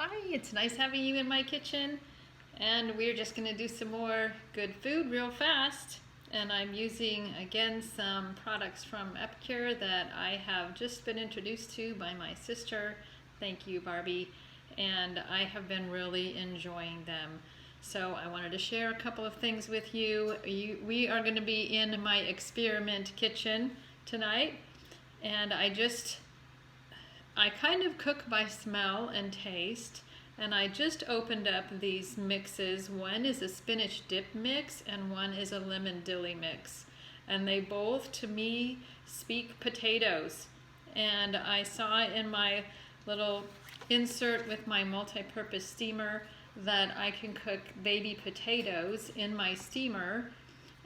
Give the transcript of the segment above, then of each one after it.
Hi, it's nice having you in my kitchen, and we're just going to do some more good food real fast. And I'm using again some products from Epicure that I have just been introduced to by my sister. Thank you, Barbie. And I have been really enjoying them. So I wanted to share a couple of things with you. We are going to be in my experiment kitchen tonight, and I kind of cook by smell and taste, and I just opened up these mixes. One is a spinach dip mix and one is a lemon dilly mix, and they both to me speak potatoes. And I saw in my little insert with my multi-purpose steamer that I can cook baby potatoes in my steamer,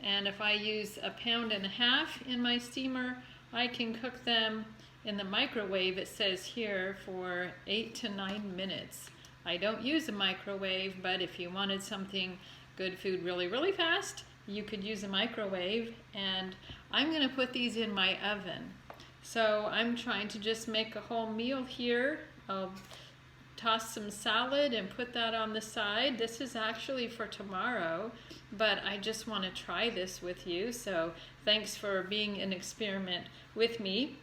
and if I use 1.5 pounds in my steamer, I can cook them in the microwave. It says here for 8 to 9 minutes. I don't use a microwave, but if you wanted something good food really fast, you could use a microwave. And I'm going to put these in my oven. So I'm trying to just make a whole meal here. I'll toss some salad and put that on the side. This is actually for tomorrow, but I just want to try this with you. So thanks for being an experiment with me.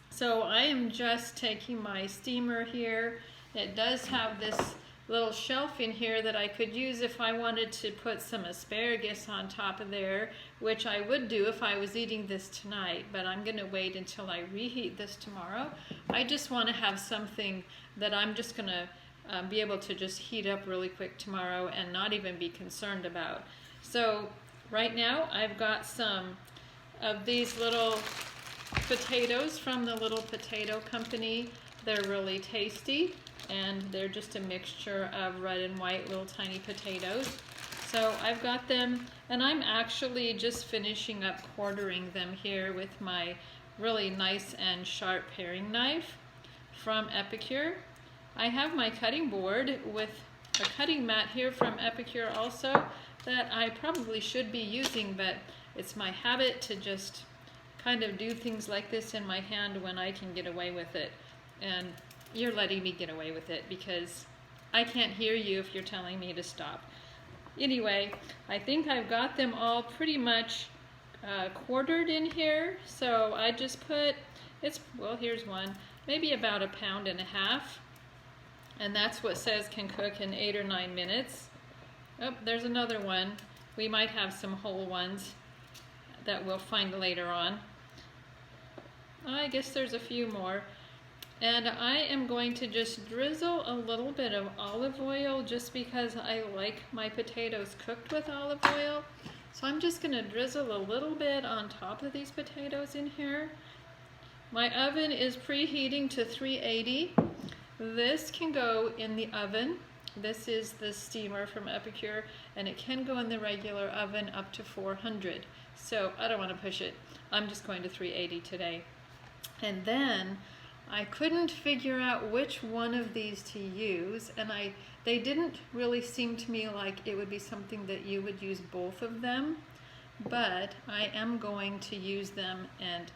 So I am just taking my steamer here. It does have this little shelf in here that I could use if I wanted to put some asparagus on top of there, which I would do if I was eating this tonight, but I'm going to wait until I reheat this tomorrow. I just want to have something that I'm just going to be able to just heat up really quick tomorrow and not even be concerned about. So right now I've got some of these little potatoes from the Little Potato Company. They're really tasty, and they're just a mixture of red and white little tiny potatoes. So I've got them, and I'm actually just finishing up quartering them here with my really nice and sharp paring knife from Epicure. I have my cutting board with a cutting mat here from Epicure also that I probably should be using, but it's my habit to just kind of do things like this in my hand when I can get away with it. And you're letting me get away with it because I can't hear you if you're telling me to stop. Anyway, I think I've got them all pretty much quartered in here. So I just put, well, here's one, maybe about 1.5 pounds. And that's what says can cook in 8 or 9 minutes. Oh, there's another one. We might have some whole ones that we'll find later on. I guess there's a few more. And I am going to just drizzle a little bit of olive oil just because I like my potatoes cooked with olive oil. So I'm just going to drizzle a little bit on top of these potatoes in here. My oven is preheating to 380. This can go in the oven. This is the steamer from Epicure, and it can go in the regular oven up to 400. So I don't want to push it. I'm just going to 380 today. And then I couldn't figure out which one of these to use, and they didn't really seem to me like it would be something that you would use both of them, but I am going to use them and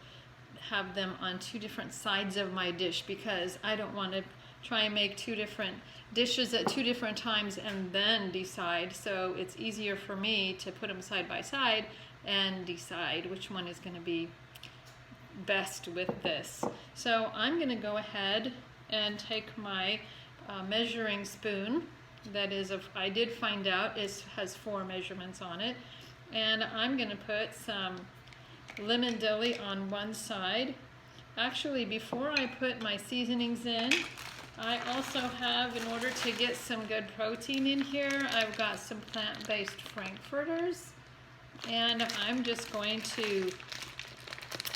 have them on 2 different sides of my dish because I don't want to try and make 2 different dishes at 2 different times and then decide. So it's easier for me to put them side by side and decide which one is going to be best with this. So I'm going to go ahead and take my measuring spoon that is I did find out has 4 measurements on it, and I'm going to put some lemon dilly on one side. Actually, before I put my seasonings in, I also have, in order to get some good protein in here, I've got some plant-based frankfurters, and I'm just going to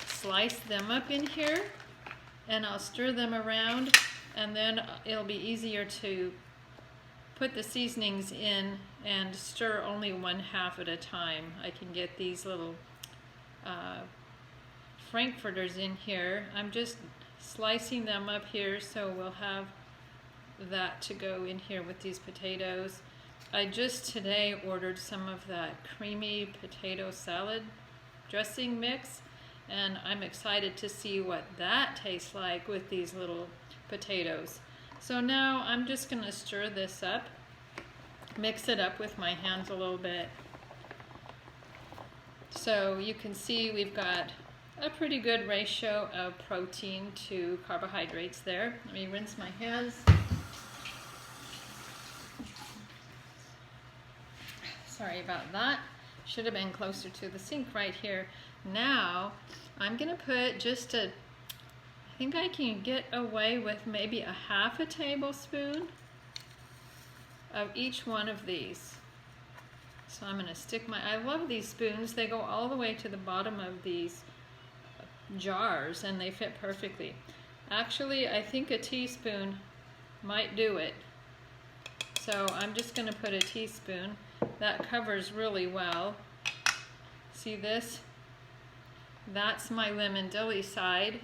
slice them up in here, and I'll stir them around, and then it'll be easier to put the seasonings in and stir only 1/2 at a time. I can get these little frankfurters in here. I'm just slicing them up here, so we'll have that to go in here with these potatoes. I just today ordered some of that creamy potato salad dressing mix, and I'm excited to see what that tastes like with these little potatoes. So now I'm just going to stir this up, mix it up with my hands a little bit. So you can see we've got a pretty good ratio of protein to carbohydrates there. Let me rinse my hands. Sorry about that. Should have been closer to the sink right here. Now I'm going to put just I think I can get away with maybe a half a tablespoon of each one of these. So I'm going to stick I love these spoons. They go all the way to the bottom of these jars and they fit perfectly. Actually, I think a teaspoon might do it. So I'm just going to put a teaspoon. That covers really well. See this? That's my lemon dilly side.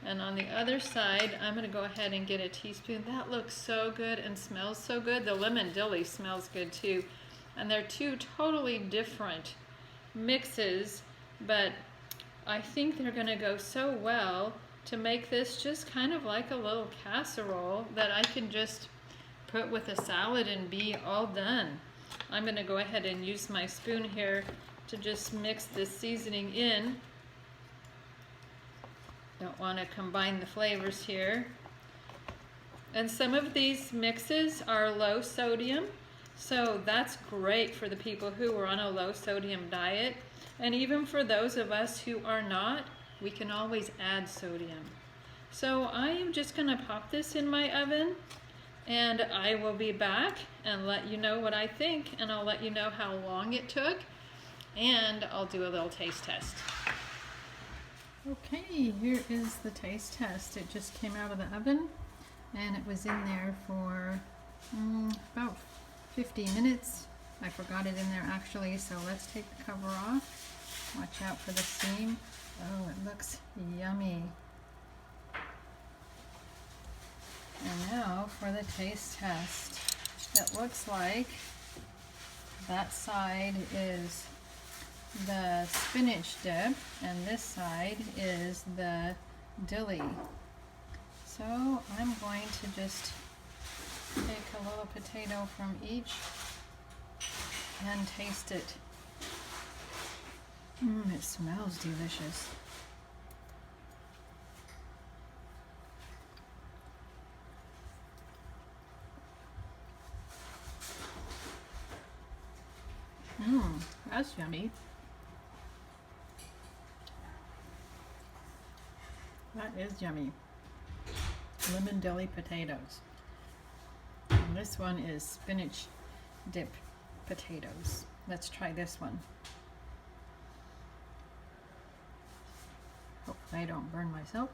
And on the other side, I'm going to go ahead and get a teaspoon. That looks so good and smells so good. The lemon dilly smells good too. And they're two totally different mixes, but I think they're going to go so well to make this just kind of like a little casserole that I can just put with a salad and be all done. I'm going to go ahead and use my spoon here to just mix this seasoning in. Don't want to combine the flavors here. And some of these mixes are low sodium, so that's great for the people who are on a low sodium diet. And even for those of us who are not, we can always add sodium. So I am just going to pop this in my oven, and I will be back and let you know what I think, and I'll let you know how long it took, and I'll do a little taste test. Okay, here is the taste test. It just came out of the oven, and it was in there for about 50 minutes. I forgot it in there actually, so let's take the cover off. Watch out for the steam. Oh, it looks yummy. And now for the taste test. It looks like that side is the spinach dip and this side is the dilly. So I'm going to just take a little potato from each and taste it. It smells delicious. That's yummy. That is yummy. Lemon dilly potatoes. And this one is spinach dip potatoes. Let's try this one. Hope I don't burn myself.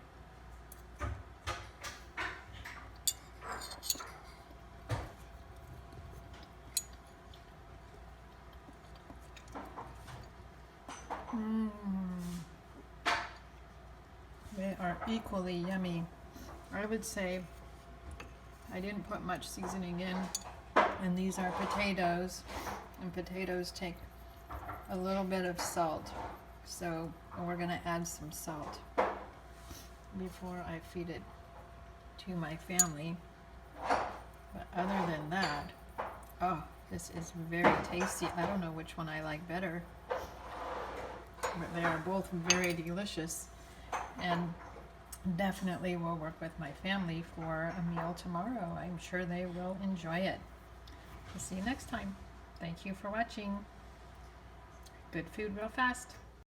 They are equally yummy. I would say I didn't put much seasoning in, and these are potatoes, and potatoes take a little bit of salt, so we're going to add some salt before I feed it to my family. But other than that, oh, this is very tasty. I don't know which one I like better, but they are both very delicious and definitely will work with my family for a meal tomorrow. I'm sure they will enjoy it. We'll see you next time. Thank you for watching. Good food real fast.